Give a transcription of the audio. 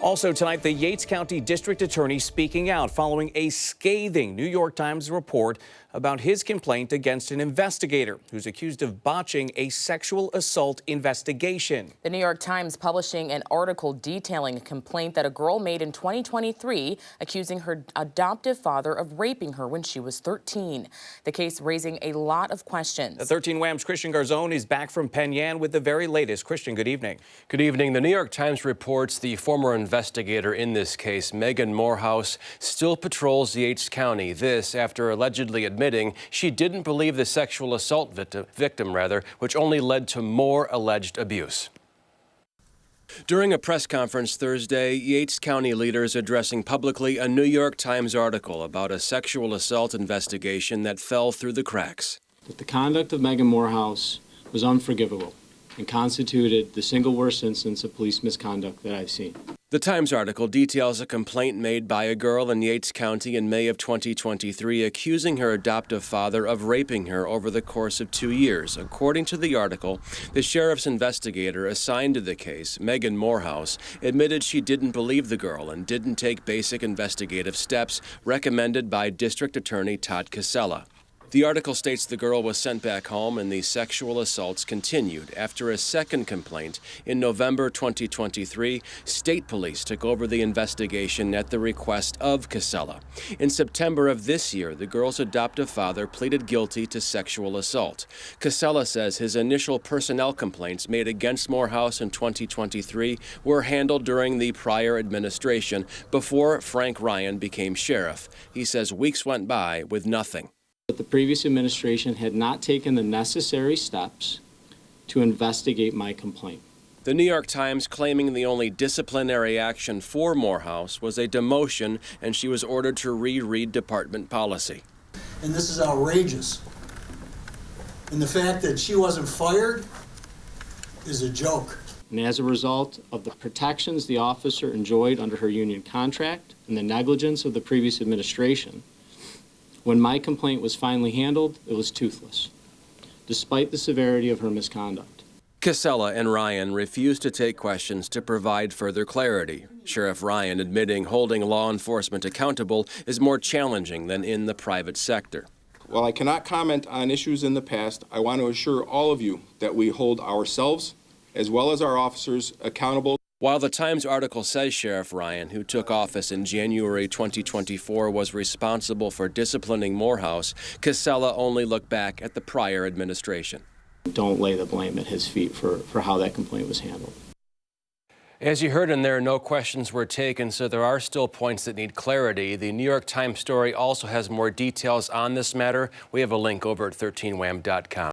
Also tonight, the Yates County District Attorney speaking out following a scathing New York Times report about his complaint against an investigator who's accused of botching a sexual assault investigation. The New York Times publishing an article detailing a complaint that a girl made in 2023 accusing her adoptive father of raping her when she was 13. The case raising a lot of questions. The 13 Wham's Christian Garzone is back from Penn with the very latest. Christian, good evening. Good evening. The New York Times reports the former investigator in this case, Megan Morehouse, still patrols Yates County. This after allegedly admitting she didn't believe the sexual assault victim, which only led to more alleged abuse. During a press conference Thursday, Yates County leaders addressing publicly a New York Times article about a sexual assault investigation that fell through the cracks. That the conduct of Megan Morehouse was unforgivable and constituted the single worst instance of police misconduct that I've seen. The Times article details a complaint made by a girl in Yates County in May of 2023 accusing her adoptive father of raping her over the course of 2 years. According to the article, the sheriff's investigator assigned to the case, Megan Morehouse, admitted she didn't believe the girl and didn't take basic investigative steps recommended by District Attorney Todd Casella. The article states the girl was sent back home and the sexual assaults continued. After a second complaint in November 2023, state police took over the investigation at the request of Casella. In September of this year, the girl's adoptive father pleaded guilty to sexual assault. Casella says his initial personnel complaints made against Morehouse in 2023 were handled during the prior administration before Frank Ryan became sheriff. He says weeks went by with nothing. But the previous administration had not taken the necessary steps to investigate my complaint. The New York Times claiming the only disciplinary action for Morehouse was a demotion and she was ordered to reread department policy. And this is outrageous. And the fact that she wasn't fired is a joke. And as a result of the protections the officer enjoyed under her union contract and the negligence of the previous administration, when my complaint was finally handled, it was toothless, despite the severity of her misconduct. Casella and Ryan refused to take questions to provide further clarity. Sheriff Ryan admitting holding law enforcement accountable is more challenging than in the private sector. While I cannot comment on issues in the past, I want to assure all of you that we hold ourselves, as well as our officers, accountable. While the Times article says Sheriff Ryan, who took office in January 2024, was responsible for disciplining Morehouse, Casella only looked back at the prior administration. Don't lay the blame at his feet for how that complaint was handled. As you heard in there, no questions were taken, so there are still points that need clarity. The New York Times story also has more details on this matter. We have a link over at 13wham.com.